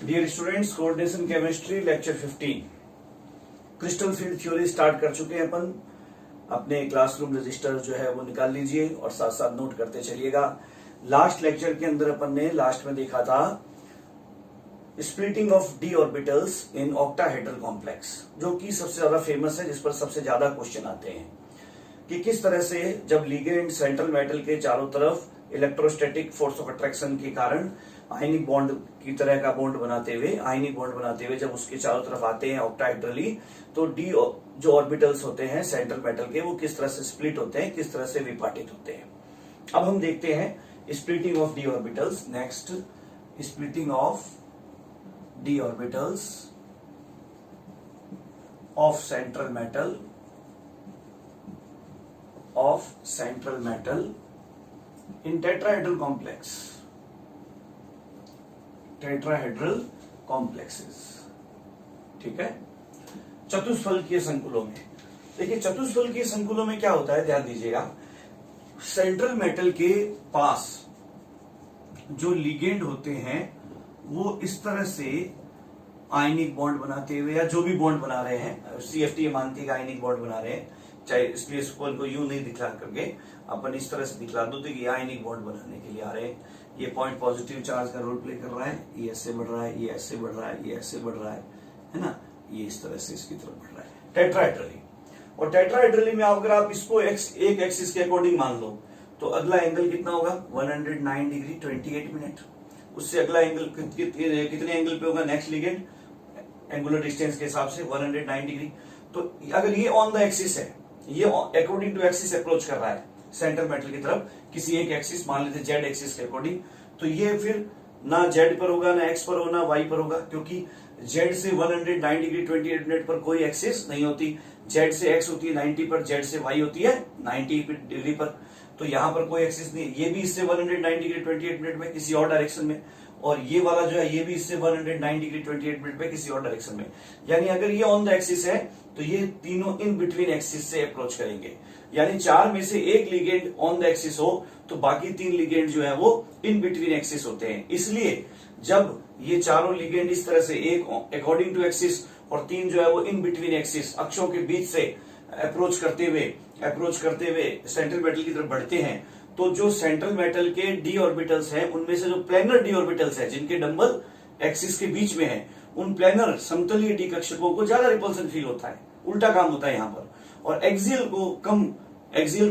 Dear students, coordination chemistry lecture 15 crystal field theory start कर चुके हैं अपन। अपने क्लासरूम रजिस्टर जो है वो निकाल लीजिए और साथ साथ नोट करते चलिएगा। लास्ट लेक्चर के अंदर अपन ने लास्ट में देखा था splitting of D orbitals in octahedral complex, जो कि सबसे ज्यादा फेमस है, जिस पर सबसे ज्यादा क्वेश्चन आते हैं कि किस तरह से जब लिगेंड सेंट्रल मेटल के चारों तरफ इलेक्ट्रोस्टैटिक फोर्स ऑफ अट्रैक्शन के कारण आयनिक बॉन्ड की तरह का बॉन्ड बनाते हुए जब उसके चारों तरफ आते हैं ऑक्टाहेड्रली, तो डी जो ऑर्बिटल्स होते हैं सेंट्रल मेटल के, वो किस तरह से स्प्लिट होते हैं, किस तरह से विभाजित होते हैं। अब हम देखते हैं splitting of D orbitals. Next, splitting of D orbitals of central metal in tetrahedral complexes. ठीक है, चतुष्फलकीय संकुलों में। देखिए, चतुष्फलकीय संकुलों में क्या होता है, ध्यान दीजिएगा। सेंट्रल मेटल के पास जो लिगेंड होते हैं वो इस तरह से आयनिक बॉन्ड बनाते हुए, या जो भी बॉन्ड बना रहे हैं, CFT मानती है आयनिक बॉन्ड बना रहे हैं, चाहे स्पेस को यूं नहीं दिखला करके अपन इस तरह से दिखला दो तो ये आयनिक बॉन्ड बनाने के लिए आ रहे हैं। ये पॉइंट पॉजिटिव चार्ज का रोल प्ले कर रहा है, ये ऐसे बढ़ रहा है, ये ऐसे बढ़ रहा है, ये ऐसे बढ़ रहा है ना, ये इस तरह से इसकी तरफ बढ़ रहा है टेट्राहेड्रली। और टेट्राहेड्रली में अगर आप इसको एक एक्सिस के अकॉर्डिंग मान लो तो अगला एंगल कितना होगा, 109 डिग्री 28 मिनट। उससे अगला एंगल कितने एंगल पे होगा, नेक्स्ट लिगेंड एंगुलर डिस्टेंस के हिसाब से 109 डिग्री। तो अगर ये ऑन द एक्सिस है, ये अकॉर्डिंग टू एक्सिस अप्रोच कर रहा है सेंट्रल मेटल की तरफ, किसी एक एक्सिस मान लेते जेड एक्सिस के अकॉर्डिंग, तो ये फिर ना जेड पर होगा, ना एक्स पर होगा, ना वाई पर होगा, क्योंकि जेड से 109 डिग्री 28 मिनट पर कोई एक्सिस नहीं होती। जेड से एक्स होती है 90 पर, जेड से वाई होती है 90 डिग्री पर, तो यहां पर कोई एक्सिस नहीं। ये भी इससे 109 डिग्री 28 मिनट में किसी और डायरेक्शन में, और ये वाला जो है ये भी इससे 109 डिग्री 28 मिनट में किसी और डायरेक्शन में। यानी अगर ये ऑन द एक्सिस है तो ये तीनों इन बिटवीन एक्सिस से अप्रोच करेंगे। यानी चार में से एक लिगेंड ऑन द एक्सिस हो तो बाकी तीन लिगेंड जो है वो इन बिटवीन एक्सिस होते हैं। इसलिए जब ये चारों लिगेंड इस तरह से, एक अकॉर्डिंग टू एक्सिस और तीन जो है वो इन बिटवीन एक्सिस, अक्षों के बीच से अप्रोच करते हुए सेंट्रल मेटल की तरफ बढ़ते हैं, तो जो सेंट्रल मेटल के डी ऑर्बिटल्स हैं उनमें से जो प्लेनर डी ऑर्बिटल्स हैं जिनके नंबर एक्सिस के बीच में है, उन प्लेनर समतलीय डी कक्षकों को ज्यादा रिपल्सन फील होता है। उल्टा काम होता है यहाँ पर। और एक्सियल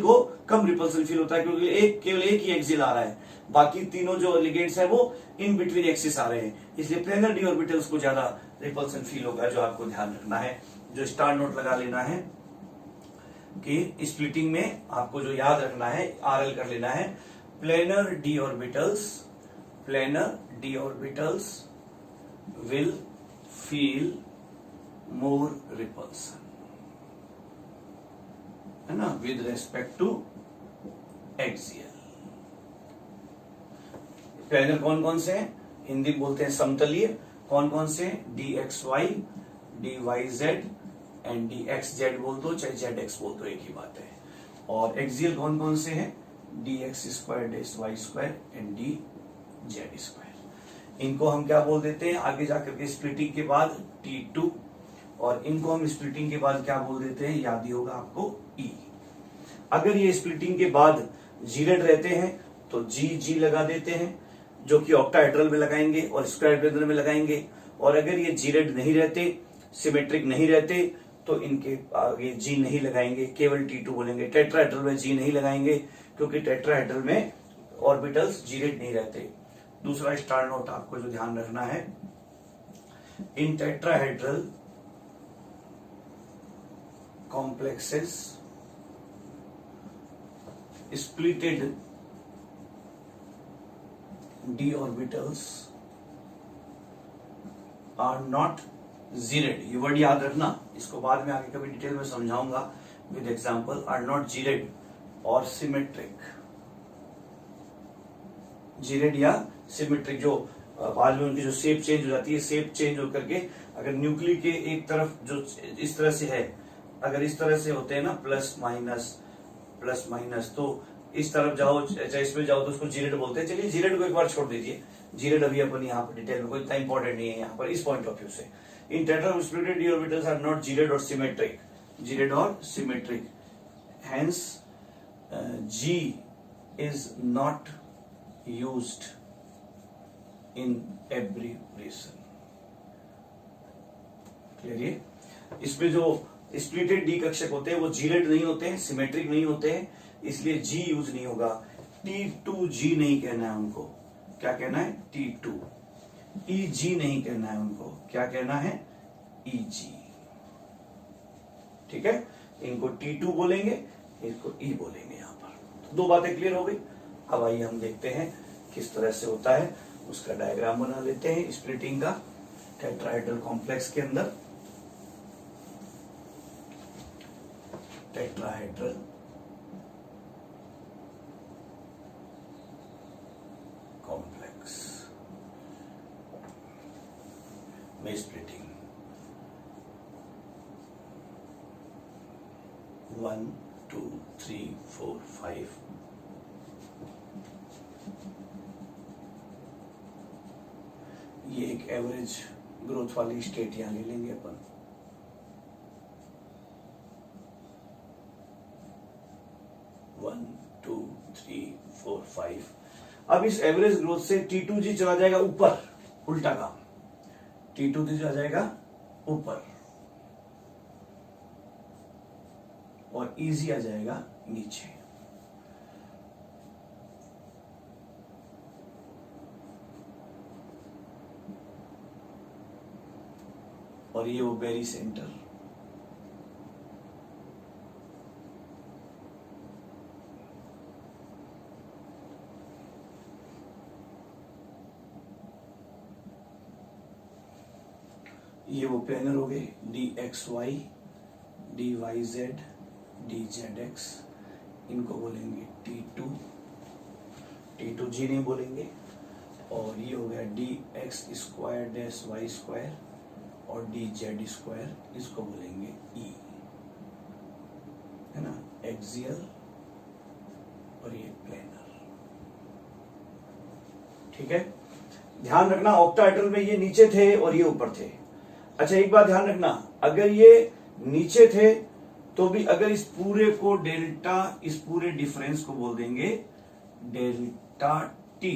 को कम रिपल्सन फील होता है, क्योंकि केवल एक ही एक्सियल आ रहा है, बाकी तीनों जो लिगेंड्स हैं वो इन बिटवीन एक्सिस आ रहे हैं। इसलिए प्लेनर डी ऑर्बिटल्स को ज्यादा रिपल्सन फील होगा। जो आपको ध्यान रखना है, जो स्टार नोट लगा लेना है कि स्प्लिटिंग में आपको जो याद रखना है, RL कर लेना है, planar d orbitals will feel more repulsion, है ना, with respect to axial. Planar कौन कौन से हैं, हिंदी बोलते हैं समतलीय। कौन कौन से, DXY, DYZ एंड DXZ बोल दो, चाहे ZX बोल दो, एक ही बात है। और एक्सियल कौन कौन से हैं, DX2, DY2 एंड DZ2। इनको हम क्या बोल देते हैं आगे जाकर के स्प्लिटिंग के बाद, T2। और इनको हम स्प्लिटिंग के बाद क्या बोल देते हैं, याद ही होगा आपको, E। अगर ये स्प्लिटिंग के बाद जीरेड रहते हैं तो G लगा देते हैं, जो कि ऑक्टाहेड्रल में लगाएंगे और स्क्वायरहेड्रल में लगाएंगे। और अगर ये जीरेड नहीं रहते, सिमेट्रिक नहीं रहते, तो इनके आगे G नहीं लगाएंगे, केवल T2 बोलेंगे। टेट्राहेड्रल में G नहीं लगाएंगे, क्योंकि टेट्राहेड्रल में ऑर्बिटल्स जीरेड नहीं रहते। दूसरा स्टार नोट आपको जो ध्यान रखना है, in tetrahedral complexes splitted d orbitals are not gerade. ये वर्ड याद रखना, इसको बाद में आगे कभी डिटेल में समझाऊंगा with example. Are not gerade और सिमेट्रिक। जीरेड या सिमेट्रिक, जो बाद में उनकी जो शेप चेंज हो जाती है, शेप चेंज होकर के अगर न्यूक्लियस के एक तरफ जो इस तरह से है, अगर इस तरह से होते हैं ना प्लस माइनस, तो इस तरफ जाओ चाहे इसमें जाओ तो उसको जीरेड बोलते हैं। चलिए जीरेड को एक बार छोड़ दीजिए, जीरेड अभी अपन यहाँ पर डिटेल में कोई इतना इंपॉर्टेंट नहीं है यहाँ पर इस पॉइंट ऑफ व्यू से। In tetra splitted d orbitals are not gerade और सिमेट्रिक, जीरेड और symmetric, hence G is not used in abbreviation। Clear? ये इसमें जो स्प्लिटेड डी कक्षक होते हैं वो जीरेड नहीं होते हैं, सिमेट्रिक नहीं होते हैं, इसलिए G यूज नहीं होगा। T2G नहीं कहना है उनको, क्या कहना है? T2। EG नहीं कहना है उनको, क्या कहना है? EG। ठीक है, इनको T2 बोलेंगे, इसको E बोलेंगे। यहां पर दो बातें क्लियर हो गई। अब आइए हम देखते हैं किस तरह से होता है, उसका डायग्राम बना लेते हैं स्प्लिटिंग का टेट्राहेड्रल कॉम्प्लेक्स के अंदर। टेट्राहेड्रल कॉम्प्लेक्स में स्प्लिटिंग 1 2 3 4 5 ये एक एवरेज ग्रोथ वाली स्टेट यहां ले लेंगे अपन। One two three four five. अब इस एवरेज ग्रोथ से T2G चला जाएगा ऊपर, उल्टा काम, T2G चला जाएगा ऊपर और EG आ जाएगा नीचे। और ये वो बेरी सेंटर, ये वो प्लेनर हो गए DXY, DYZ, DZX, इनको बोलेंगे T2, T2G नहीं बोलेंगे। और ये हो गया DX square dash Y square और DZ स्क्वायर, इसको बोलेंगे E, है ना, एक्सियल और ये प्लेनर। ठीक है, ध्यान रखना ऑक्टाहेड्रल में ये नीचे थे और ये ऊपर थे। अच्छा एक बात ध्यान रखना, अगर ये नीचे थे तो भी अगर इस पूरे को डेल्टा, इस पूरे डिफरेंस को बोल देंगे delta T,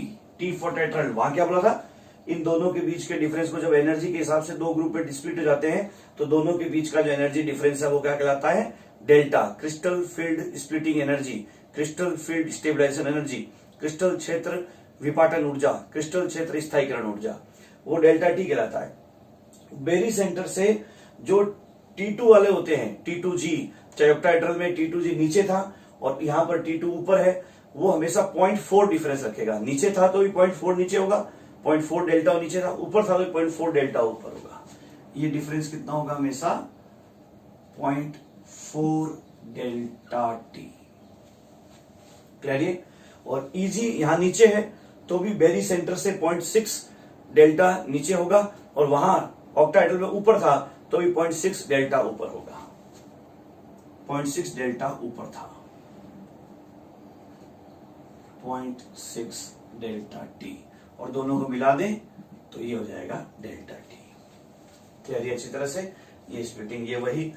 T for tetrahedral. वहां क्या बोला था? इन दोनों के बीच के डिफरेंस को जब एनर्जी के हिसाब से दो ग्रुप में डिस्प्लिट हो जाते हैं तो दोनों के बीच का जो एनर्जी डिफरेंस है वो क्या कहलाता है? Delta. Crystal field splitting energy, crystal field stabilization energy, crystal क्षेत्र विपाटन ऊर्जा, क्रिस्टल क्षेत्र स्थायीकरण ऊर्जा, वो डेल्टा T कहलाता है। बेरी सेंटर से जो T2 वाले होते हैं, T2G, चाहे ऑक्टाहेड्रल में T2G नीचे था और यहां पर T2 ऊपर है, वो हमेशा 0.4 डिफरेंस रखेगा। नीचे था तो भी 0.4 नीचे होगा, 0.4 डेल्टा नीचे था, ऊपर था तो 0.4 डेल्टा ऊपर होगा। ये डिफरेंस कितना होगा? हमेशा 0.4 डेल्टा T। क्लियर? और EG यहां नीचे है तो भी बेरी सेंटर से 0.6 डेल्टा नीचे होगा और वहां ऑक्टाहेड्रल में ऊपर था तो भी 0.6 डेल्टा ऊपर होगा, 0.6 डेल्टा ऊपर था, 0.6 डेल्टा T, और दोनों को मिला दें तो ये हो जाएगा डेल्टा T। क्लियर? अच्छी तरह से ये स्प्लिटिंग, ये वही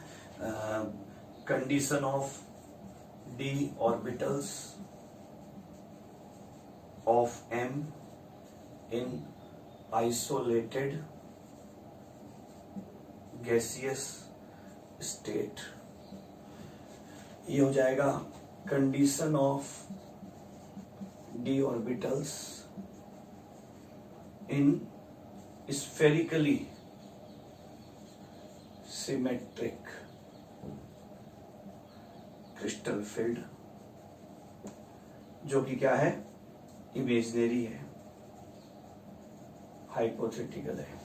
condition of d orbitals of M in isolated gaseous state, ये हो जाएगा condition of d orbitals in spherically symmetric crystal field, जो कि क्या है? इमेजिनरी है, हाइपोथेटिकल है।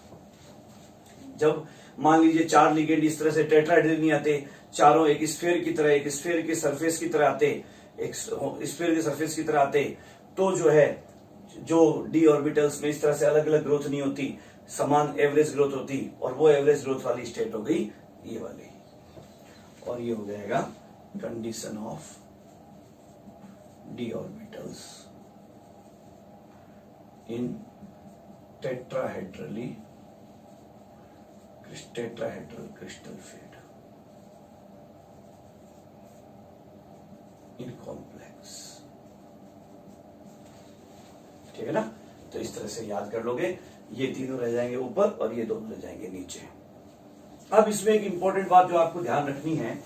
जब मान लीजिए चार लिगेंड इस तरह से टेट्राहेड्रल नहीं आते, चारों एक स्फीयर की तरह, एक स्फीयर के सरफेस की तरह आते, एक स्फीयर के सरफेस की तरह आते, तो जो है जो डी ऑर्बिटल्स में इस तरह से अलग अलग ग्रोथ नहीं होती, समान एवरेज ग्रोथ होती, और वो एवरेज ग्रोथ वाली स्टेट हो गई ये वाली। और ये हो जाएगा condition of d orbitals in tetrahedral crystal field in complex। ठीक है ना? तो इस तरह से याद कर लोगे, ये तीनों रह जाएंगे ऊपर और ये दोनों रह जाएंगे नीचे। अब इसमें एक इंपॉर्टेंट बात जो आपको ध्यान रखनी है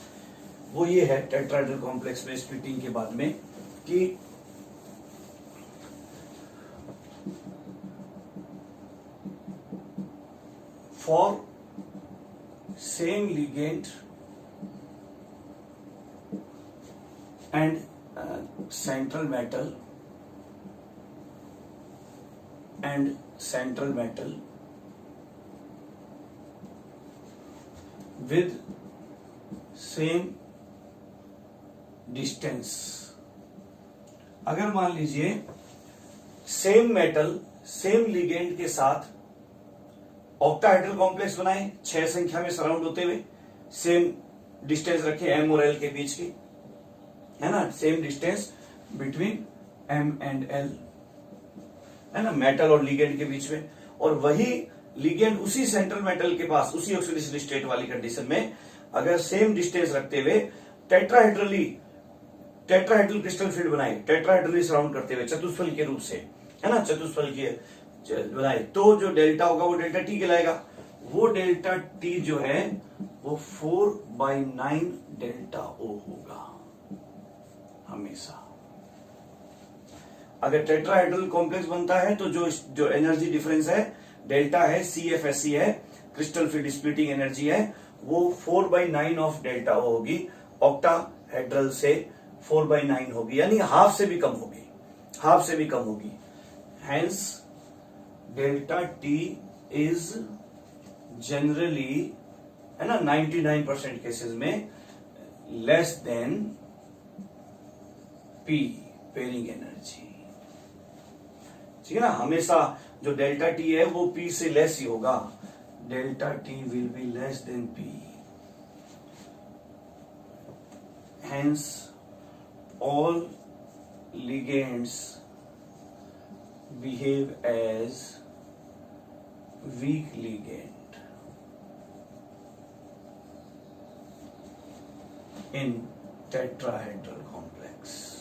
वो ये है टेट्राहेड्रल कॉम्प्लेक्स में स्प्लिटिंग के बाद में कि for same ligand and central metal with same distance। अगर मान लीजिए सेम मेटल सेम लिगेंड के साथ ऑक्टाहेड्रल कॉम्प्लेक्स बनाए, 6 संख्या में सराउंड होते हुए, सेम डिस्टेंस रखे M और L के बीच की, है ना, same distance between M and L, है ना, मेटल और लिगेंड के बीच में, और वही लिगेंड उसी सेंट्रल मेटल के पास उसी ऑक्सीडेशन स्टेट वाली कंडीशन में अगर सेम डिस्टेंस रखते हुए टेट्राहेड्रल क्रिस्टल फील्ड बनाए, टेट्राहेड्रली सराउंड करते हुए चतुष्फल के रूप से, है ना, चतुष्फल के बनाए, तो जो डेल्टा होगा वो डेल्टा टी कहलाएगा। वो डेल्टा टी जो है वो 4/9 डेल्टा ओ होगा हमेशा। अगर टेट्राहेड्रल कॉम्प्लेक्स बनता है तो जो एनर्जी डिफरेंस है डेल्टा है, CFSE है, क्रिस्टल फील्ड स्प्लिटिंग एनर्जी है, वो 4/9 ऑफ डेल्टा ओ होगी। ऑक्टाहेड्रल से 4/9 होगी, यानी हाफ से भी कम होगी, hence delta T is generally, है ना, 99% केसेस में less than P pairing energy. ठीक है ना, हमेशा जो डेल्टा टी है वो पी से लेस ही होगा, delta T will be less than P, hence all ligands behave as weak ligand in tetrahedral complex।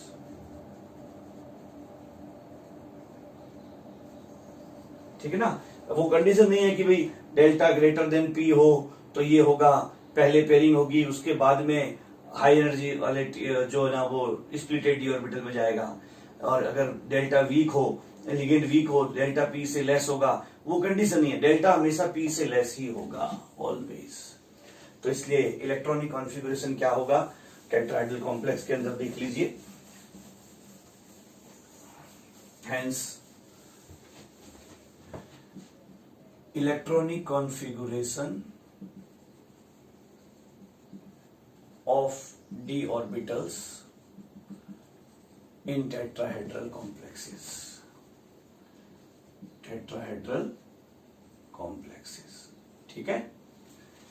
ठीक है ना, वो कंडीशन नहीं है कि भाई डेल्टा ग्रेटर देन पी हो तो ये होगा, पहले पेयरिंग होगी उसके बाद में हाई एनर्जी वाले जो है ना वो स्प्लिटेड डी ऑर्बिटल में जाएगा, और अगर डेल्टा वीक हो, लिगेंड वीक हो, डेल्टा पी से लेस होगा, वो कंडीशन नहीं है, डेल्टा हमेशा पी से लेस ही होगा ऑलवेज। तो इसलिए इलेक्ट्रॉनिक कॉन्फ़िगरेशन क्या होगा टेट्राहेड्रल कॉम्प्लेक्स के अंदर देख लीजिए, hence electronic configuration of d orbitals in tetrahedral complexes, ठीक है,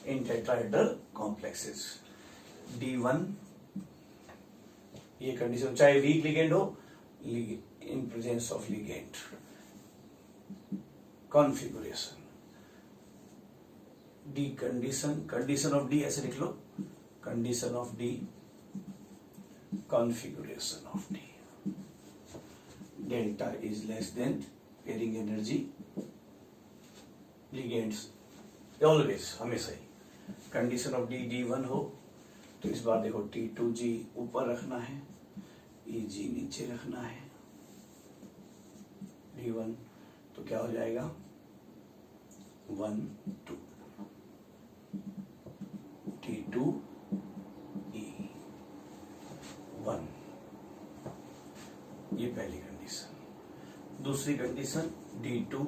in tetrahedral complexes d1, ये कंडीशन चाहे वीक लिगेंड हो, in presence of ligand configuration D condition of D ऐसे लिख लो, condition of D, configuration of D, delta is less than pairing energy, ligands always हमेशा ही, condition of D D1 हो तो इस बार देखो T2G ऊपर रखना है, EG नीचे रखना है, D1 तो क्या हो जाएगा 1 2, T2 1, ये पहली कंडीशन। दूसरी कंडीशन D2,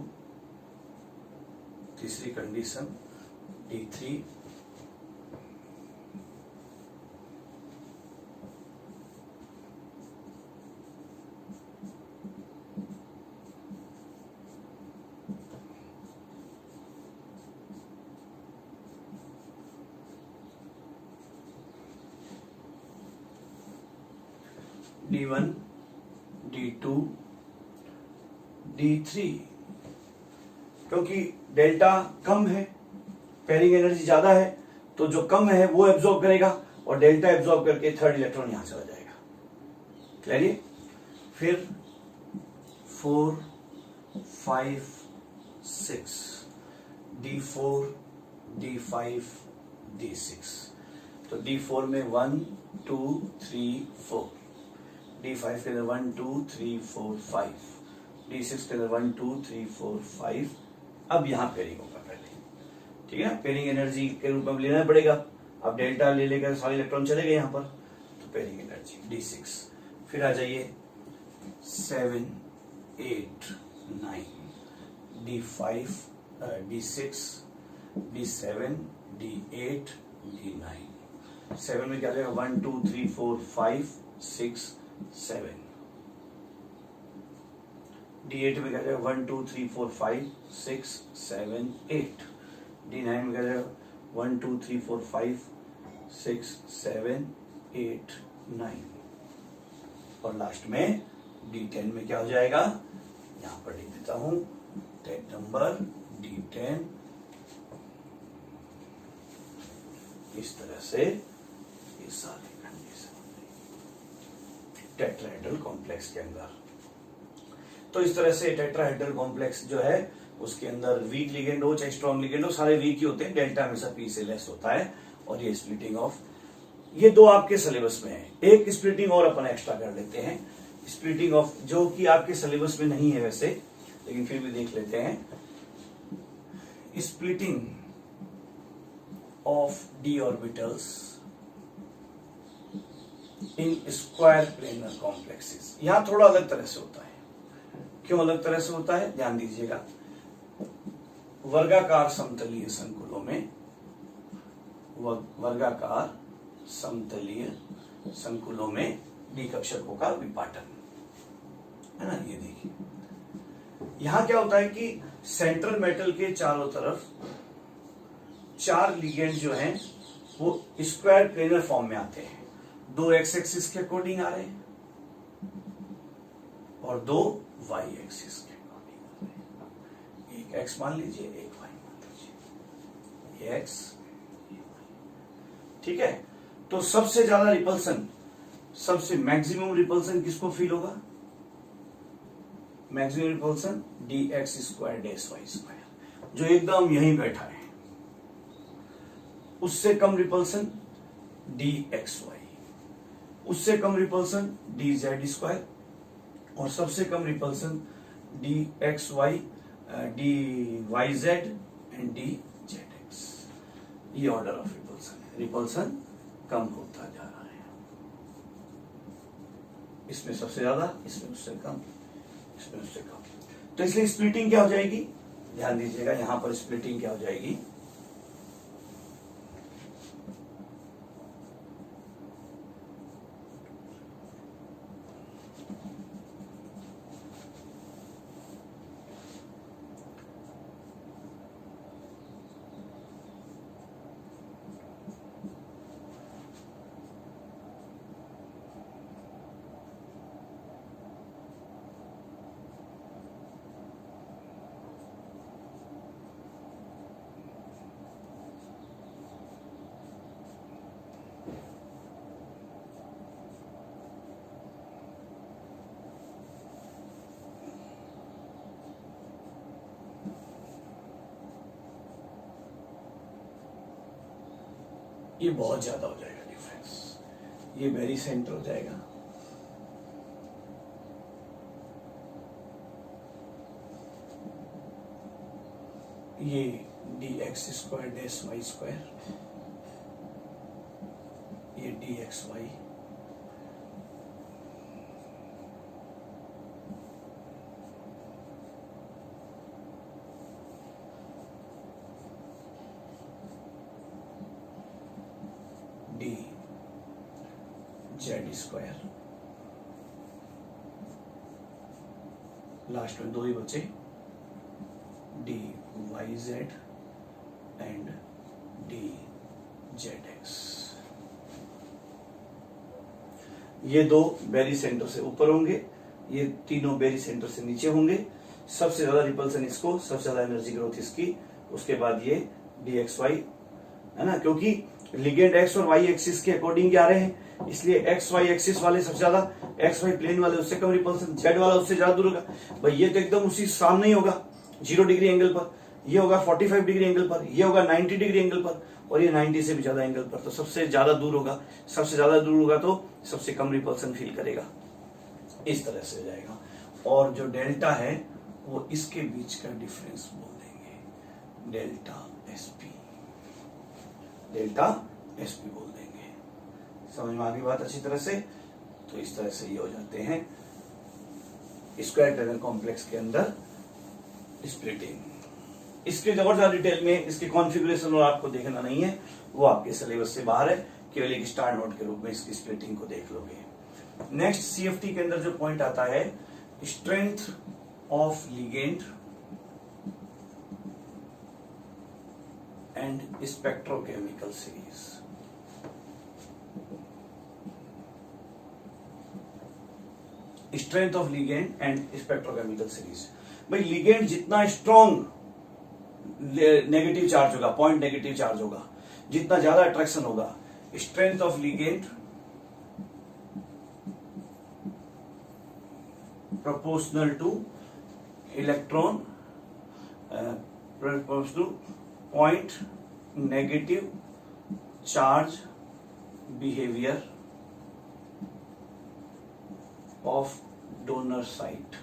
तीसरी कंडीशन D3, D1 D3, क्योंकि डेल्टा कम है, पेयरिंग एनर्जी ज्यादा है, तो जो कम है वो एब्जॉर्ब करेगा और डेल्टा एब्जॉर्ब करके थर्ड इलेक्ट्रॉन यहां चला जाएगा। क्लियर? फिर 4, 5, 6, D4, D5, D6। तो D4 में 1, 2, 3, 4, D5 के अंदर 1, 2, 3, 4, 5, D6 के अंदर 1, 2, 3, 4, 5। अब यहां पेयरिंग होगा पहले, ठीक है ना, पेयरिंग एनर्जी के रूप में लेना पड़ेगा। अब डेल्टा ले लेकर सारे इलेक्ट्रॉन चले गए यहां पर, तो पेयरिंग एनर्जी D6। फिर आ जाइए 7, 8, 9, D5, D6, D7, D8, D9। 7 में क्या जाएगा? 1, 2, 3, 4, 5, 6, 7। D8 में क्या जाएगा? 1, 2, 3, 4, 5, 6, 7, 8। D9 में क्या जाएगा? 1, 2, 3, 4, 5, 6, 7, 8, 9। और लास्ट में D10 में क्या हो जाएगा? यहां पर लिख देता हूं 10 नंबर D10। इस तरह से ये सारी कंडीशन टेट्राहेड्रल कॉम्प्लेक्स के अंदर। तो इस तरह से टेट्राहेड्रल कॉम्प्लेक्स जो है उसके अंदर वीक लिगेंड हो चाहे स्ट्रॉन्ग लिगेंड हो, सारे वीक ही होते हैं, डेल्टा हमेशा पी से लेस होता है। और ये स्प्लिटिंग ऑफ, ये दो आपके सिलेबस में है। एक स्प्लिटिंग और अपन एक्स्ट्रा कर लेते हैं, स्प्लिटिंग ऑफ, जो कि आपके सिलेबस में नहीं है वैसे, लेकिन फिर भी देख लेते हैं। Splitting of D orbitals in square planar complexes. यहां थोड़ा अलग तरह से होता है। क्यों अलग तरह से होता है? ध्यान दीजिएगा। वर्गाकार समतलीय संकुलों में, वर्गाकार समतलीय संकुलों में डी कक्षकों का विपाटन है ना। ये देखिए यहां क्या होता है कि सेंट्रल मेटल के चारों तरफ 4 लिगेंड जो हैं वो स्क्वायर प्लेनर फॉर्म में आते हैं। 2 एक्स एक्सिस के अकॉर्डिंग आ रहे हैं और 2 वाई एक्सिस के अकॉर्डिंग आ रहे हैं। एक एक्स मान लीजिए, एक वाई मान लीजिए, ये एक्स, ठीक है। तो सबसे ज्यादा रिपल्सन, सबसे मैक्सिमम रिपल्सन किसको फील होगा? Maximum repulsion d x square dash y square, जो एकदम यहीं बैठा है। उससे कम रिपल्सन डी एक्स वाई, उससे कम रिपल्सन डी जेड स्क्वायर, और सबसे कम repulsion d x y, d y z and d z x. ये ऑर्डर ऑफ रिपल्सन है। रिपल्सन कम होता जा रहा है, इसमें सबसे ज्यादा, इसमें उससे कम, इसमें उससे कम। तो इसलिए स्प्लिटिंग क्या हो जाएगी? ध्यान दीजिएगा, यहां पर स्प्लिटिंग क्या हो जाएगी? ये बहुत ज्यादा हो जाएगा डिफरेंस, ये वेरी सेंटर हो जाएगा। ये d x square dash y square, ये d x y, d z square, last में 2 ही बचे, d y z and d z x. ये 2 बेरी सेंटर से ऊपर होंगे, ये तीनों बेरी सेंटर से नीचे होंगे। सबसे ज्यादा रिपल्सन इसको, सबसे ज्यादा एनर्जी ग्रोथ इसकी, उसके बाद ये dxy, है ना, क्योंकि लिगेंड एक्स और वाई एक्सिस के अकॉर्डिंग आ रहे हैं, इसलिए एक्स वाई एक्सिस वाले सबसे ज्यादा, एक्स वाई प्लेन वाले उससे कम रिपल्सन, जेड वाला उससे ज्यादा दूर होगा। भाई ये तो एकदम उसी सामने ही होगा 0 डिग्री एंगल पर, ये होगा 45 डिग्री एंगल पर, ये होगा 90 डिग्री एंगल पर, और ये 90 से भी ज्यादा एंगल पर, तो सबसे ज्यादा दूर होगा, सबसे ज्यादा दूर होगा तो सबसे कम रिपल्सन फील करेगा, इस तरह से हो जाएगा। और जो डेल्टा है वो इसके बीच का डिफरेंस बोल देंगे, डेल्टा एसपी, डेल्टा एसपी बोल देंगे। समझ में आ गई बात अच्छी तरह से? तो इस तरह से ये हो जाते हैं स्क्वायर टनल कॉम्प्लेक्स के अंदर स्प्लिटिंग। इसके और ज्यादा डिटेल में इसके कॉन्फ़िगरेशन और आपको देखना नहीं है, वो आपके सिलेबस से बाहर है, केवल एक स्टार नोट के रूप में इसकी स्प्लिटिंग को देख लोगे। नेक्स्ट सीएफटी के अंदर जो पॉइंट आता है, strength of ligand and spectrochemical series. Strength of ligand and spectrochemical series. भाई लिगेंड जितना स्ट्रॉन्ग नेगेटिव चार्ज होगा, पॉइंट नेगेटिव चार्ज होगा, जितना ज्यादा अट्रैक्शन होगा, strength of ligand proportional to electron proportional to point negative charge behavior of donor site,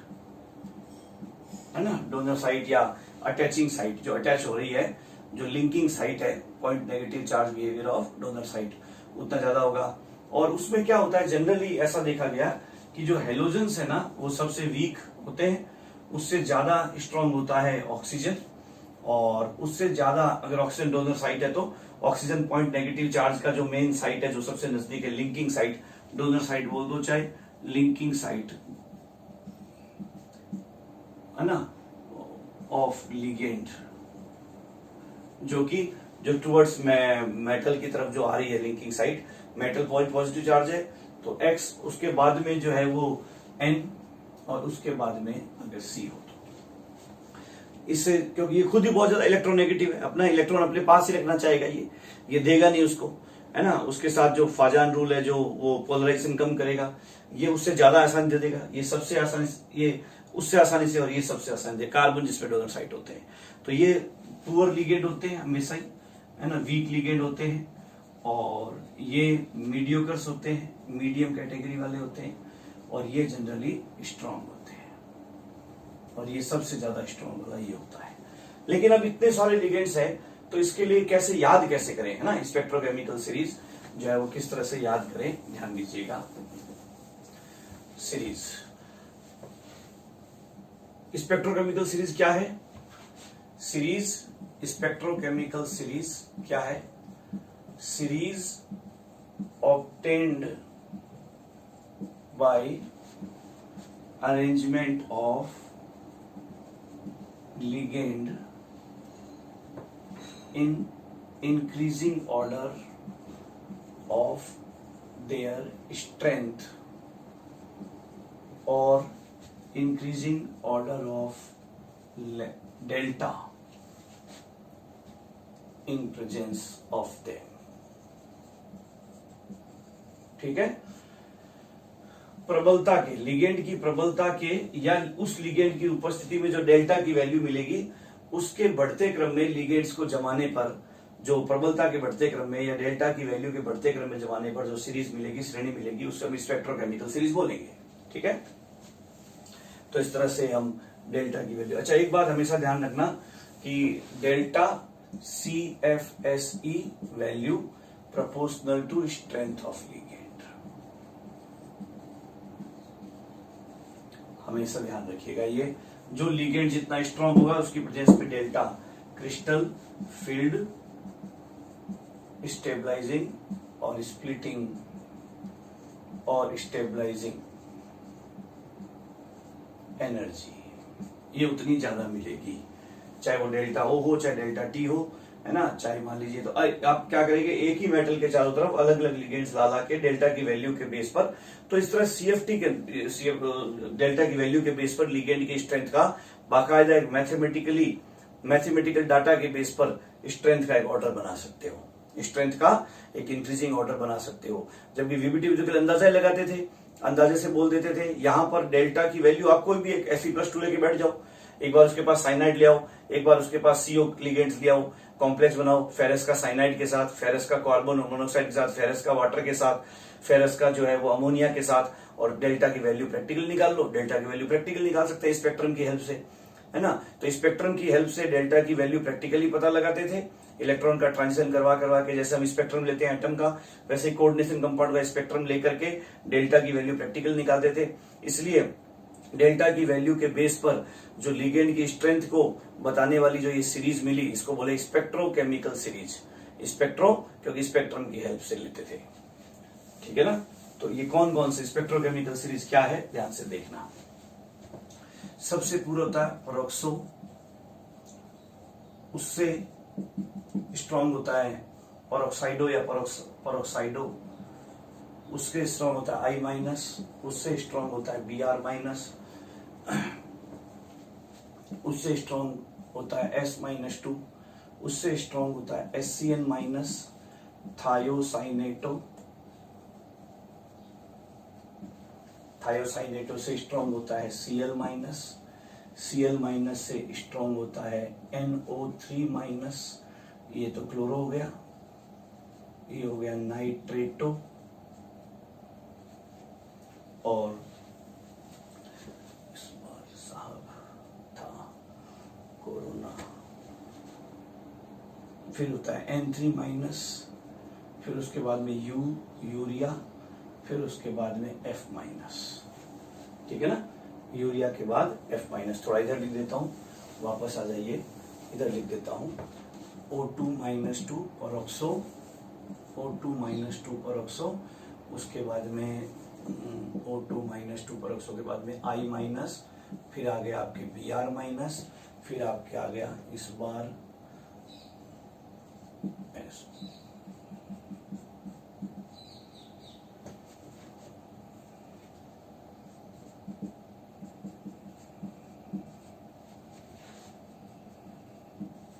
है ना, donor site या अटैचिंग साइट, जो अटैच हो रही है, जो लिंकिंग साइट है, point negative charge behaviour of donor site उतना ज्यादा होगा। और उसमें क्या होता है, जनरली ऐसा देखा गया कि जो हेलोजेंस है ना वो सबसे वीक होते हैं, उससे ज्यादा स्ट्रांग होता है ऑक्सीजन, और उससे ज्यादा अगर ऑक्सीजन डोनर साइट है तो ऑक्सीजन पॉइंट नेगेटिव चार्ज का जो मेन साइट है, जो सबसे नजदीक है, लिंकिंग साइट, डोनर साइट बोल दो चाहे लिंकिंग साइट, है ना, ऑफ लिगेंड, जो टुवर्ड्स मेटल की तरफ जो आ रही है linking site, metal positive charge है तो X, उसके बाद में जो है वो N, और उसके बाद में अगर C हो तो इससे, क्योंकि ये खुद ही बहुत ज्यादा इलेक्ट्रोनेगेटिव है, अपना इलेक्ट्रॉन अपने पास ही रखना चाहेगा, ये देगा नहीं उसको, है ना। उसके साथ जो फाजान रूल है, जो वो पोलराइजेशन कम करेगा, ये उससे ज्यादा आसानी दे देगा, ये सबसे आसानी, ये उससे आसानी से, और ये सबसे आसानी दे, कार्बन जिसपे डोनर साइट होते हैं, तो ये पुअर लिगेंड होते हैं हमेशा ही, है ना, वीक लिगेंड होते हैं, और ये मीडियोकर्स होते हैं, मीडियम कैटेगरी वाले होते हैं, और ये जनरली स्ट्रांग होते हैं, और ये सबसे ज्यादा स्ट्रांग वाला ये होता है। लेकिन अब इतने सारे लिगेंड्स हैं, तो इसके लिए कैसे याद कैसे करें, है ना, स्पेक्ट्रोकेमिकल सीरीज जो है वो किस तरह से याद करें, ध्यान दीजिएगा। सीरीज, स्पेक्ट्रोकेमिकल सीरीज क्या है? सीरीज, स्पेक्ट्रोकेमिकल सीरीज क्या है? Series obtained by arrangement of ligand in increasing order of their strength or increasing order of delta in presence of them। ठीक है, प्रबलता के, लिगेंड की प्रबलता के, या उस लिगेंड की उपस्थिति में जो डेल्टा की वैल्यू मिलेगी, उसके बढ़ते क्रम में लिगेंड्स को जमाने पर, जो प्रबलता के बढ़ते क्रम में या डेल्टा की वैल्यू के बढ़ते क्रम में जमाने पर जो सीरीज मिलेगी, श्रेणी मिलेगी, उसको हम स्पेक्ट्रोकेमिकल सीरीज बोलेंगे। ठीक है, तो इस तरह से हम डेल्टा की वैल्यू, अच्छा एक बात हमेशा ध्यान रखना कि delta CFSE value proportional to strength of ligand, हमेशा ध्यान रखिएगा। ये जो लिगेंड जितना स्ट्रॉन्ग होगा उसकी प्रेजेंस पे डेल्टा क्रिस्टल फील्ड स्टेबलाइजिंग और स्प्लिटिंग और स्टेबलाइजिंग एनर्जी ये उतनी ज्यादा मिलेगी, चाहे वो डेल्टा O हो चाहे डेल्टा T हो, है ना। चाहे मान लीजिए, तो आप क्या करेंगे, एक ही मेटल के चारों तरफ अलग अलग लिगेंड्स ला के डेल्टा की वैल्यू के बेस पर, तो इस तरह CFT के डेल्टा की वैल्यू के बेस पर लिगेंड की स्ट्रेंथ का बाकायदा एक मैथमेटिकल डाटा के बेस पर स्ट्रेंथ का एक ऑर्डर बना सकते हो, स्ट्रेंथ का एक इंक्रीजिंग ऑर्डर बना सकते हो। जबकि वीबीटी के अंदाजा ही लगाते थे, अंदाजे से बोल देते थे। यहां पर डेल्टा की वैल्यू आप कोई भी एक Fe+2 लेके बैठ जाओ, एक बार उसके पास साइनाइड ले आओ, एक बार उसके पास CO लिगेंड्स ले आओ, कॉम्प्लेक्स बनाओ फेरस का साइनाइड के साथ, फेरस का कार्बन मोनोऑक्साइड के साथ, फेरस का वाटर के साथ, फेरस का जो है वो अमोनिया के साथ, और डेल्टा की वैल्यू प्रैक्टिकल निकाल लो। डेल्टा की वैल्यू प्रैक्टिकल निकाल सकते हैं स्पेक्ट्रम की हेल्प से, है ना। तो स्पेक्ट्रम की हेल्प से डेल्टा की वैल्यू प्रैक्टिकली पता लगाते थे। इलेक्ट्रॉन का ट्रांजिशन करवा के, जैसे हम स्पेक्ट्रम लेते हैं एटम का, वैसे कोऑर्डिनेशन कंपाउंड का स्पेक्ट्रम लेकर के डेल्टा की वैल्यू प्रैक्टिकल निकालते थे। इसलिए डेल्टा की वैल्यू के बेस पर जो लिगेंड की स्ट्रेंथ को बताने वाली जो ये सीरीज मिली, इसको बोले स्पेक्ट्रोकेमिकल सीरीज। स्पेक्ट्रो क्योंकि स्पेक्ट्रम की हेल्प से लेते थे, ठीक है ना। तो ये कौन कौन से स्पेक्ट्रोकेमिकल सीरीज क्या है, ध्यान से देखना। सबसे पूर्व होता है पेरोक्सो, उससे स्ट्रॉन्ग होता है पेरोक्साइडो या पेरोक्साइडो, उसके स्ट्रॉन्ग होता है I-, उससे स्ट्रॉन्ग होता है Br-, उससे स्ट्रॉन्ग होता है S-2, उससे स्ट्रॉन्ग होता है SCN-, थायोसाइनेटो से स्ट्रॉन्ग होता है Cl-, Cl- से स्ट्रॉन्ग होता है NO3-, ये तो क्लोरो हो गया, ये हो गया नाइट्रेटो, और इस बार साहब था कोरोना। फिर होता है N3-, फिर उसके बाद में यूरिया, फिर उसके बाद में F-, ठीक है ना। यूरिया के बाद F-, थोड़ा इधर लिख देता हूं, वापस आ जाइए, इधर लिख देता हूं O2-2 पेरोक्सो, O2-2 पेरोक्सो, उसके बाद में O2-2 पेरोक्सो के बाद में I-, फिर आ गया आपके Br-, फिर आपके आ गया इस बार S।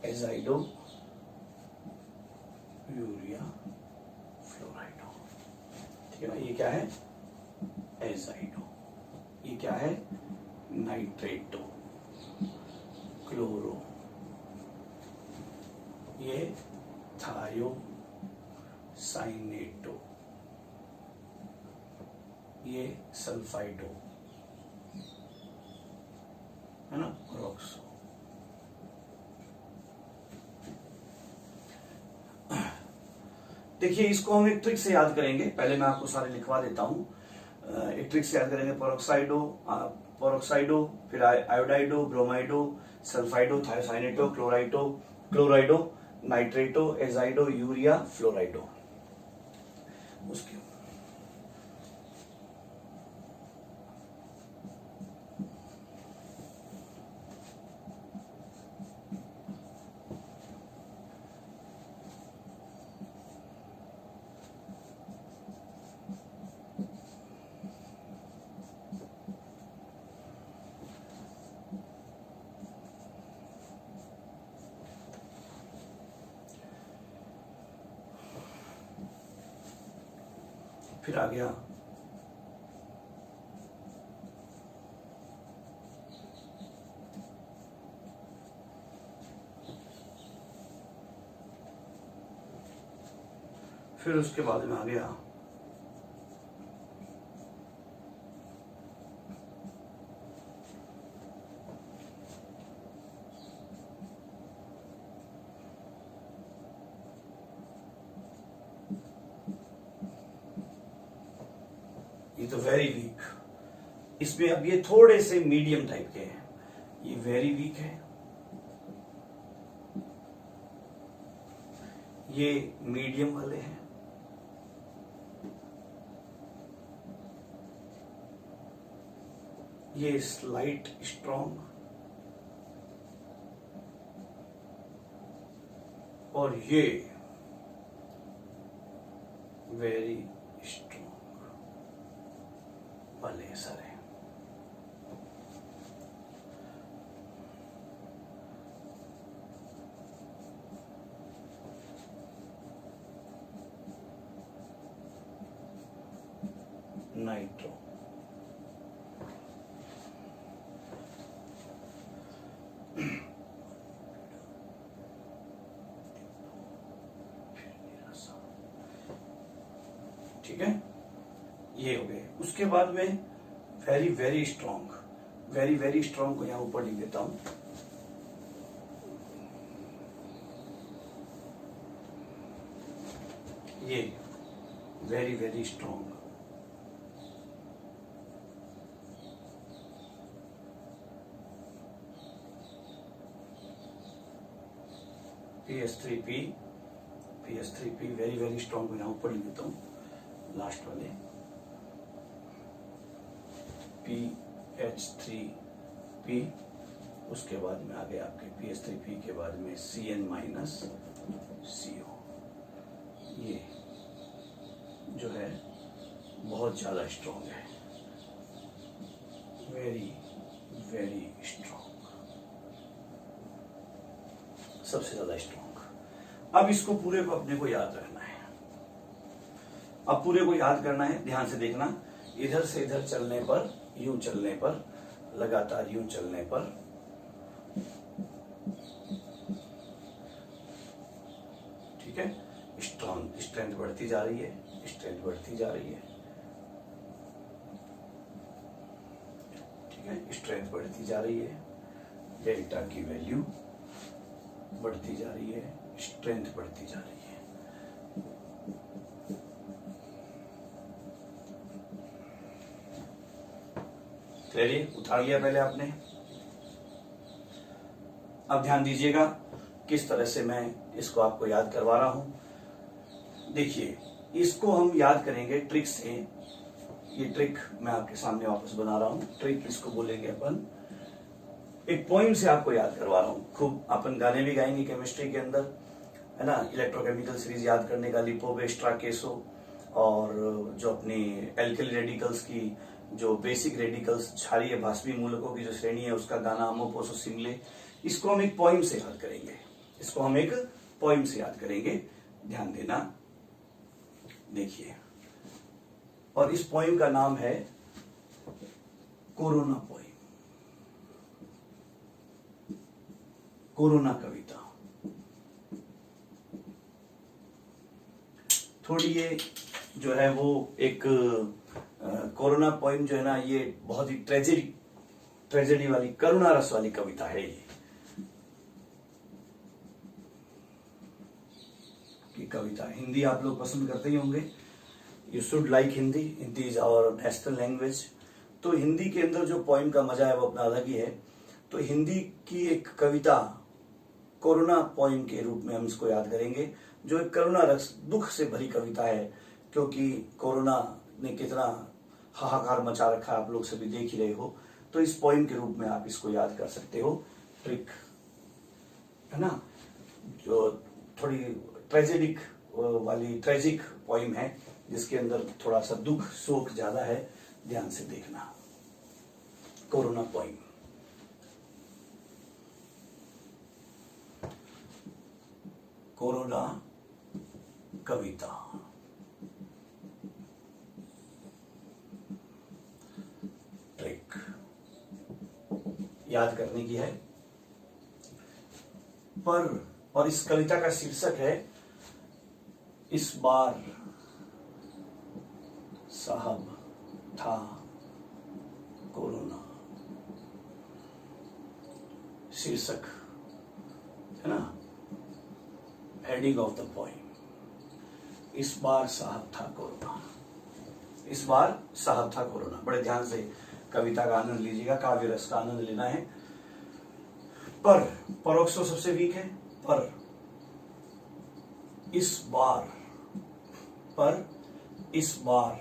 एजाइडो, यूरिया, फ्लोराइडो, ठीक है ना। ये क्या है, एजाइडो, ये क्या है, नाइट्रेटो, क्लोरो, ये थायोसाइनेटो, ये सल्फाइडो, है ना, पेरोक्सो। देखिए इसको हम एक ट्रिक से याद करेंगे, पहले मैं आपको सारे लिखवा देता हूं। एक ट्रिक से याद करेंगे, पेरोक्साइडो, फिर आयोडाइडो, ब्रोमाइडो, सल्फाइडो, थायोसाइनेटो, क्लोराइडो, नाइट्रेटो, एजाइडो, यूरिया, फ्लोराइडो। उसके फिर आ गया फिर उसके बाद में आ गया ये तो वेरी वीक। इसमें अब ये थोड़े से मीडियम टाइप के हैं, ये वेरी वीक है, ये मीडियम वाले हैं, ये स्लाइट स्ट्रॉन्ग, और ये वेरी स्ट्रॉन्ग वाले सारे। नाइट्रो। ठीक है, ये हो गए। उसके बाद में very very strong, very very strong को यहां ऊपर लिख देता हूं। ये very very strong, PS3P, PS3P very very strong को यहां ऊपर लिख देता हूं लास्ट वाले। PH3P, उसके बाद में आ गया आपके PS3P के बाद में CN-CO। ये जो है बहुत ज्यादा स्ट्रॉन्ग है, वेरी वेरी स्ट्रॉन्ग, सबसे ज्यादा स्ट्रॉन्ग। अब इसको पूरे को अपने को याद रखना है। अब पूरे को याद करना है, ध्यान से देखना। इधर से इधर चलने पर, यूं चलने पर, लगातार यूं चलने पर ठीक है, स्ट्रॉन्ग, स्ट्रेंथ बढ़ती जा रही है, स्ट्रेंथ बढ़ती जा रही है। ठीक है, स्ट्रेंथ बढ़ती जा रही है, डेल्टा की वैल्यू बढ़ती जा रही है, स्ट्रेंथ बढ़ती जा रही है। क्लियर, उतार लिया पहले आपने। अब ध्यान दीजिएगा किस तरह से मैं इसको आपको याद करवा रहा हूं। देखिए, इसको हम याद करेंगे ट्रिक से। ये ट्रिक मैं आपके सामने वापस बना रहा हूं। ट्रिक इसको बोलेंगे अपन, एक पॉइंट से आपको याद करवा रहा हूं। खूब अपन गाने भी गाएंगे केमिस्ट्री के अंदर, है ना। इलेक्ट्रोकेमिकल सीरीज याद करने का, लिपो बेस्ट्रा केसो, और जो अपनी एल्किल रेडिकल्स की जो बेसिक रेडिकल्स, क्षारीय भास्पी मूलकों की जो श्रेणी है, उसका गाना अमोपोसो सिंगले। इसको हम एक पॉइंट से याद करेंगे, इसको हम एक पॉइंट से याद करेंगे। ध्यान देना, देखिए, और इस पॉइंट का नाम है कोरोना पॉइंट, कोरोना कविता। थोड़ी ये जो है वो एक कोरोना पोइम जो है ना, ये बहुत ही ट्रेजेडी वाली, करुणा रस वाली कविता है। ये कविता हिंदी आप लोग पसंद करते ही होंगे। You should like Hindi, Hindi is our national language. तो हिंदी के अंदर जो पोइम का मजा है वो अपना अलग ही है। तो हिंदी की एक कविता कोरोना पोइम के रूप में हम इसको याद करेंगे, जो एक करुणा रस, दुख से भरी कविता है। क्योंकि कोरोना ने कितना हाहाकार मचा रखा है, आप लोग सभी देख ही रहे हो। तो इस पोइम के रूप में आप इसको याद कर सकते हो। ट्रिक है ना, जो थोड़ी ट्रेजेडिक वाली ट्रेजिक पोइम है, जिसके अंदर थोड़ा सा दुख शोक ज्यादा है। ध्यान से देखना, कोरोना पोइम। कोरोना कविता। ट्रिक याद करने की है। पर, और इस कविता का शीर्षक है इस बार साहब था कोरोना। शीर्षक है ना, हेडिंग ऑफ द पोइम, इस बार साहब था कोरोना। इस बार साहब था कोरोना। बड़े ध्यान से कविता का आनंद लीजिएगा, काव्य रस का आनंद लेना है। पर, परोक्ष सबसे वीक है। पर इस बार, पर इस बार,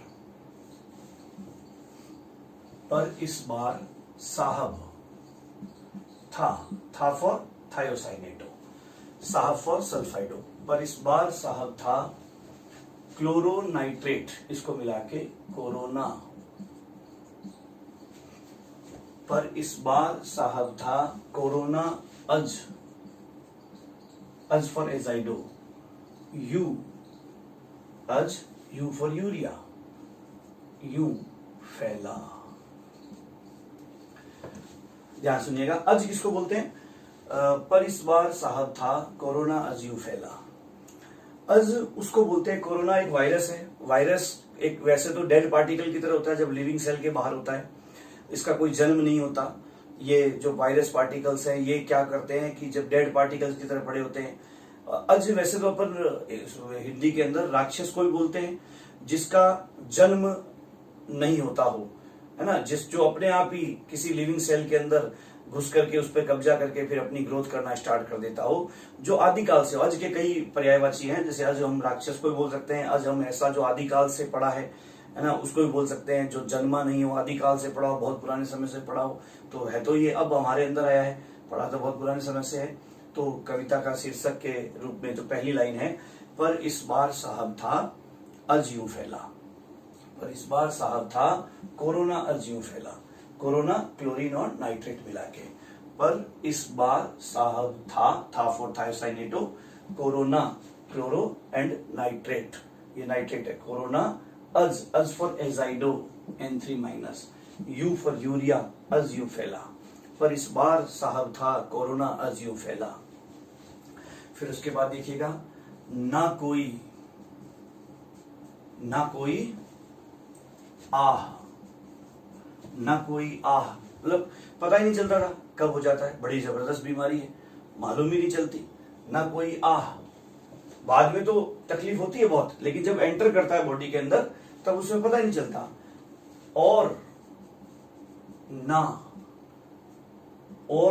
पर इस बार साहब था फॉर थायोसाइनेटो, साहब फॉर सल्फाइडो। पर इस बार साहब था क्लोरोनाइट्रेट, इसको मिला के कोरोना। पर इस बार साहब था कोरोना अज, अज फॉर एजाइडो, यू, अज, यू फॉर यूरिया, यू फैला। ध्यान सुनिएगा, अज किसको बोलते हैं? पर इस बार साहब था कोरोना अज यूं फैला। अज उसको बोलते हैं, कोरोना एक वायरस है। वायरस एक वैसे तो डेड पार्टिकल की तरह होता है जब लिविंग सेल के बाहर होता है, इसका कोई जन्म नहीं होता। ये जो वायरस पार्टिकल्स हैं ये क्या करते हैं कि जब डेड पार्टिकल्स की तरह पड़े होते हैं। अज वैसे तो अपन हिंदी के अंदर राक्षस को भी बोलते हैं जिसका जन्म नहीं होता हो, है ना, जो अपने आप ही किसी लिविंग सेल के अंदर घुस करके उस पर कब्जा करके फिर अपनी ग्रोथ करना स्टार्ट कर देता हो, जो आदिकाल से। अज के कई पर्यायवाची हैं, जैसे अज हम राक्षस को भी बोल सकते हैं, अज हम ऐसा जो आदिकाल से पड़ा है ना, उसको भी बोल सकते हैं। जो जन्मा नहीं हो, आदिकाल से पड़ा हो, बहुत पुराने समय से पड़ा हो, तो है तो ये अब हमारे अंदर आया है, पढ़ा तो बहुत पुराने समय से है। तो कविता का शीर्षक के रूप में जो पहली लाइन है, पर इस बार साहब था अज यूं फैला। पर इस बार साहब था कोरोना अज यूं फैला। कोरोना क्लोरीन और नाइट्रेट मिला के। पर इस बार साहब था for thiocyanato, corona chloro and nitrate, ये नाइट्रेट है। कोरोना अज for azido N3-, U for urea, अज यूं फैला। पर इस बार साहब था कोरोना अज यूं फैला। फिर उसके बाद देखिएगा, ना कोई आह, ना कोई आह, मतलब पता ही नहीं चलता था कब हो जाता है। बड़ी जबरदस्त बीमारी है, मालूम ही नहीं चलती। ना कोई आह, बाद में तो तकलीफ होती है बहुत, लेकिन जब एंटर करता है बॉडी के अंदर तब उसमें पता ही नहीं चलता। और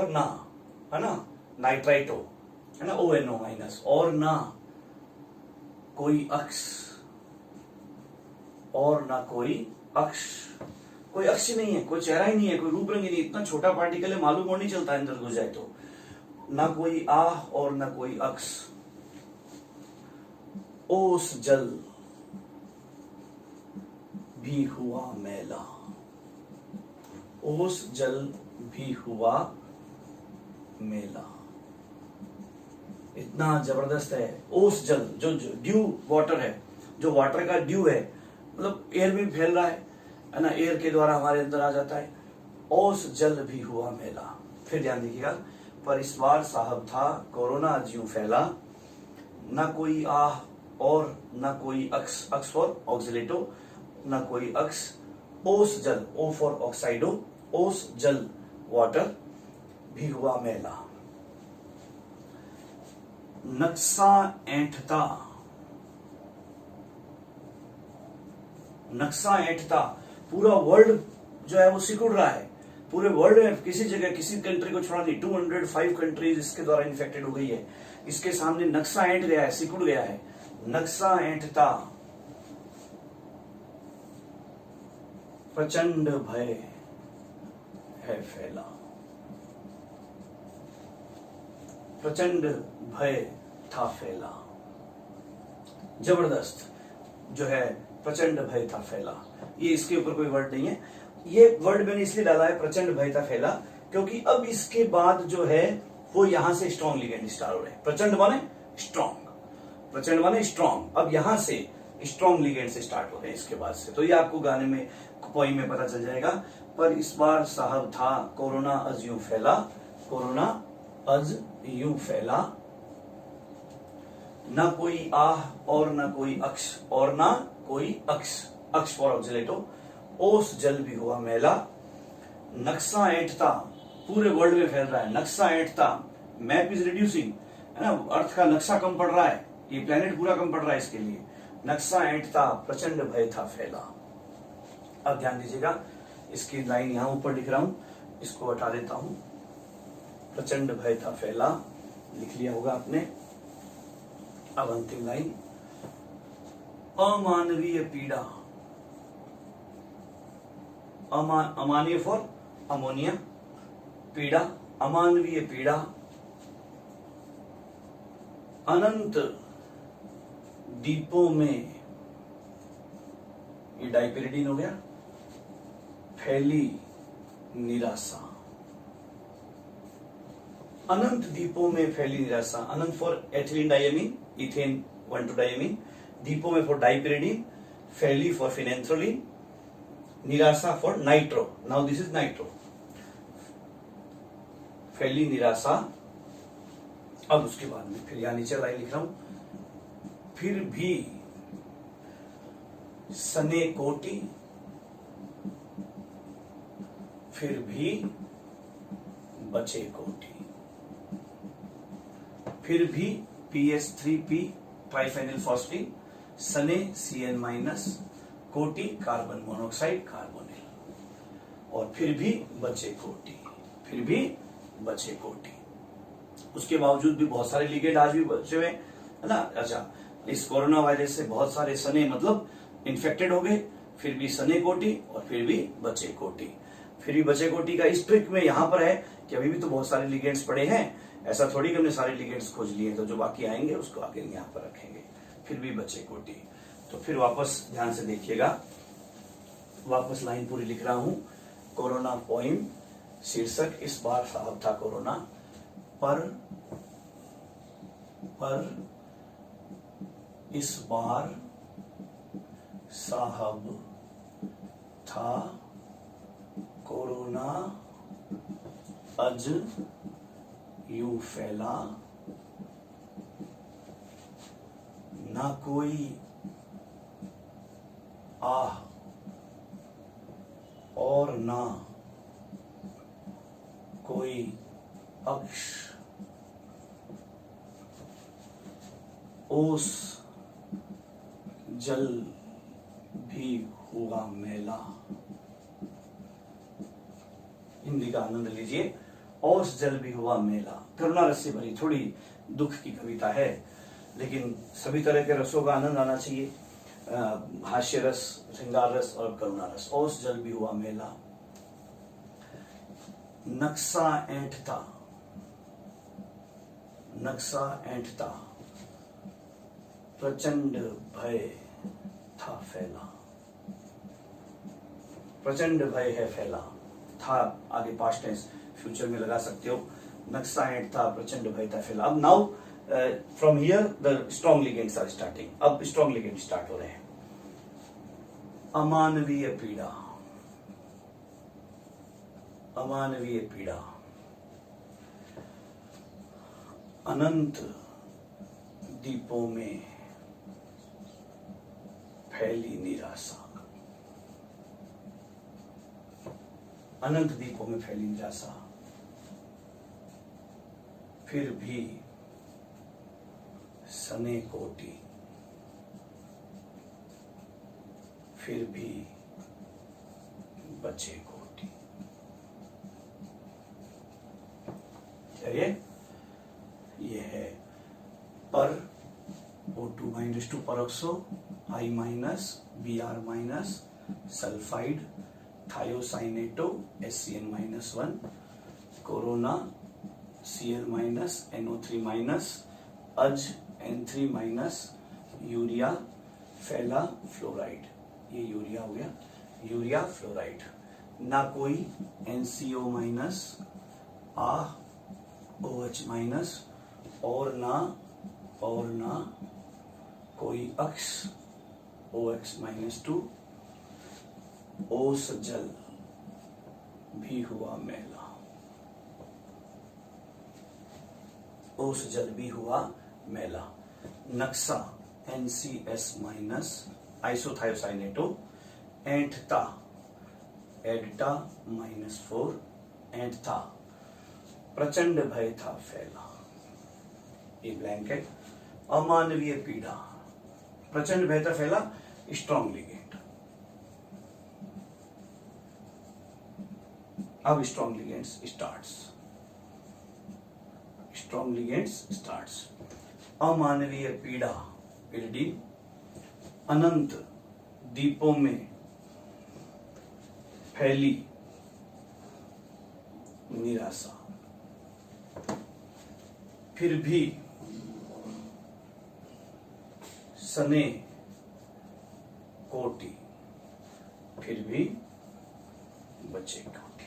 ना, है ना, नाइट्राइटो, है ना, ONO-, और ना कोई अक्ष, और ना कोई अक्ष, कोई अक्ष नहीं है, कोई चेहरा ही नहीं है, कोई रूप रंग ही नहीं, इतना छोटा पार्टिकल है, मालूम और नहीं चलता अंदर घुस जाए तो। ना कोई आह और ना कोई अक्ष, ओस जल भी हुआ मैला, ओस जल भी हुआ मेला। इतना जबरदस्त है। ओस जल, जो ड्यू वाटर है, जो वाटर का ड्यू है, मतलब एयर में फैल रहा है ना, एयर के द्वारा हमारे अंदर आ जाता है। ओस जल भी हुआ मेला। फिर ध्यान देखिएगा, पर इस बार साहब था कोरोना अज यूं फैला। ना कोई आह और ना कोई अक्स, अक्स फॉर ऑक्सिलेटो, ना कोई अक्स, ओस जल, ओ फॉर ऑक्साइडो, ओस जल वाटर भी हुआ मैला। नक्शा ऐंठता, नक्शा ऐंठता, पूरा वर्ल्ड जो है वो सिकुड़ रहा है। पूरे वर्ल्ड में किसी जगह, किसी कंट्री को छोड़ा नहीं, 205 कंट्रीज इसके द्वारा इन्फेक्टेड हो गई है। इसके सामने नक्शा ऐंठ गया है, सिकुड़ गया है। नक्शा ऐंठता, प्रचंड भय है फैला, प्रचंड भय था फैला। जबरदस्त जो है, प्रचंड भय था फैला। ये इसके ऊपर कोई वर्ड नहीं है, ये वर्ड मैंने इसलिए डाला है प्रचंड भय था फैला, क्योंकि अब इसके बाद जो है वो यहां से स्ट्रॉन्ग लिगेंड स्टार्ट हो रहे हैं। प्रचंड माने स्ट्रॉन्ग, प्रचंड माने स्ट्रॉन्ग, अब यहां से स्ट्रॉन्ग लिगेंड से स्टार्ट हो रहे हैं इसके बाद से। तो ये आपको गाने में, पोइम में पता चल जाएगा। पर इस बार साहब था कोरोना अज यूं फैला, कोरोना अज यूं फैला। ना कोई आह और ना कोई अक्ष, और ना कोई अक्ष, अक्ष फॉर ऑक्सिलेटो, ओस जल भी हुआ मैला। नक्शा ऐंठता, पूरे वर्ल्ड में फैल रहा है। नक्शा ऐंठता, मैप इज रिड्यूसिंग, है ना, अर्थ का नक्शा कम पड़ रहा है, ये प्लेनेट पूरा कम पड़ रहा है इसके लिए। नक्शा ऐंठता, प्रचंड भय था फैला। अब ध्यान दीजिएगा, इसकी लाइन यहां ऊपर लिख रहा हूं, इसको हटा देता हूं। प्रचंड भय था फैला, लिख लिया होगा आपने। अब अंतिम लाइन, अमानवीय पीड़ा, अमानवीय फॉर अमोनिया, पीड़ा, अमानवीय पीड़ा, अनंत दीपों में, ये डाइपेरिडीन हो गया, फैली निराशा, अनंत दीपों में फैली निराशा। अनंत फॉर एथिलीन डायमीन, इथेन 1,2-डायमीन, दीपों में फॉर डाइपेरिडीन, फैली फॉर फिनेंथ्रोलिन, निराशा for nitro, now this is nitro, फैली निराशा। अब उसके बाद में फिर यहां नीचे लाइन लिख रहा हूं, फिर भी सने कोटि, फिर भी बचे कोटि, फिर भी PS3P ट्राइफेनिल फॉस्फेट, सने Cn माइनस, कोटि कार्बन मोनोऑक्साइड कार्बोनिल, और फिर भी बचे कोटि, फिर भी बचे कोटि। उसके बावजूद भी बहुत सारे लिगेंड आज भी बचे हुए है ना। अच्छा, इस कोरोना वायरस से बहुत सारे सने मतलब इन्फेक्टेड हो गए, फिर भी सने कोटि और फिर भी बचे कोटि। फिर भी बचे कोटि का इस ट्रिक में यहां पर है कि अभी भी तो बहुत सारे लिगेंड्स पड़े हैं, ऐसा थोड़ी कि हमने सारे लिगेंड्स खोज लिए, तो जो बाकी आएंगे उसको आगे यहां पर रखेंगे, फिर भी बचे कोटि। तो फिर वापस ध्यान से देखिएगा, वापस लाइन पूरी लिख रहा हूं। कोरोना पोइम, शीर्षक इस बार साहब था कोरोना, पर इस बार साहब था कोरोना, अज यूं फैला, ना कोई आह और ना कोई अक्ष, ओस जल भी हुआ मेला। हिंदी का आनंद लीजिए। ओस जल भी हुआ मेला, करुणा रस से भरी, थोड़ी दुख की कविता है, लेकिन सभी तरह के रसों का आनंद आना चाहिए, हास्य रस, श्रृंगार रस और करुणा रस। ओस जल भी हुआ मेला, नक्शा ऐंठता, नक्शा ऐंठता, प्रचंड भय था फैला, प्रचंड भय है फैला, था आगे पास्ट टेंस, फ्यूचर में लगा सकते हो। नक्शा ऐंठता, प्रचंड भय था फैला। अब now from here the strong ligands are starting, अब स्ट्रॉन्ग लिगेंड स्टार्ट हो रहे हैं। अमानवीय पीड़ा, अमानवीय पीड़ा, अनंत दीपों में फैली निराशा, अनंत दीपों में फैली निराशा, फिर भी सने कोटि, फिर भी बचे कोटि। क्या ये है पर O2 minus 2 peroxo, I minus Br minus sulphide, thiocyanato SCN minus 1, कोरोना Cl माइनस NO3 माइनस, अज N3 माइनस, यूरिया, फैला फ्लोराइड, ये यूरिया हो गया, यूरिया फ्लोराइड, ना कोई NCO माइनस, आह OH माइनस, और ना कोई अक्ष OX माइनस 2, ओस जल भी हुआ मेला, ओस जल भी हुआ मेला, नक्शा NCS माइनस, आइसोथायोसाइनेटो, ऐंठता एडटा माइनस 4, ऐंठता, प्रचंड भय था फैला, ये ब्लैंक है। अमानवीय पीड़ा, प्रचंड भय था फैला, स्ट्रॉन्ग लिगेंड। अब strong ligands starts, strong ligands starts. अमानवीय पीड़ा, पिरिडीन, अनंत दीपों में फैली निराशा, फिर भी सने कोटि, फिर भी बचे कोटि।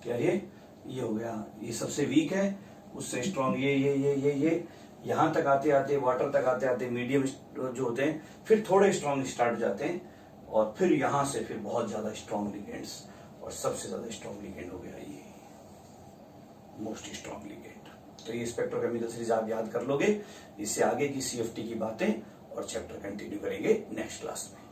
क्या ये हो गया, ये सबसे वीक है, उससे स्ट्रॉन्ग ये यहां तक आते आते, वाटर तक आते आते मीडियम जो होते हैं, फिर थोड़े स्ट्रॉन्ग स्टार्ट हो जाते हैं, और फिर यहां से फिर बहुत ज्यादा स्ट्रॉन्ग लिगेंड्स, और सबसे ज्यादा स्ट्रॉन्ग लिगेंड हो गया ये मोस्ट स्ट्रॉन्ग लिगेंड। तो ये स्पेक्ट्रोकेमिकल सीरीज आप याद कर लोगे। इससे आगे की CFT की बातें और चैप्टर कंटिन्यू करेंगे नेक्स्ट क्लास में।